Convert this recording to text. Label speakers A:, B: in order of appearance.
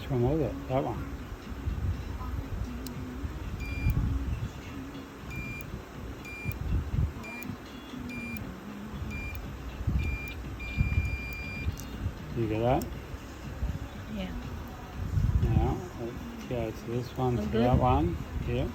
A: Which one was it? That one. You get that?
B: Yeah.
A: Now, let's go to this one,
B: All
A: to
B: good?
A: that one. Yep.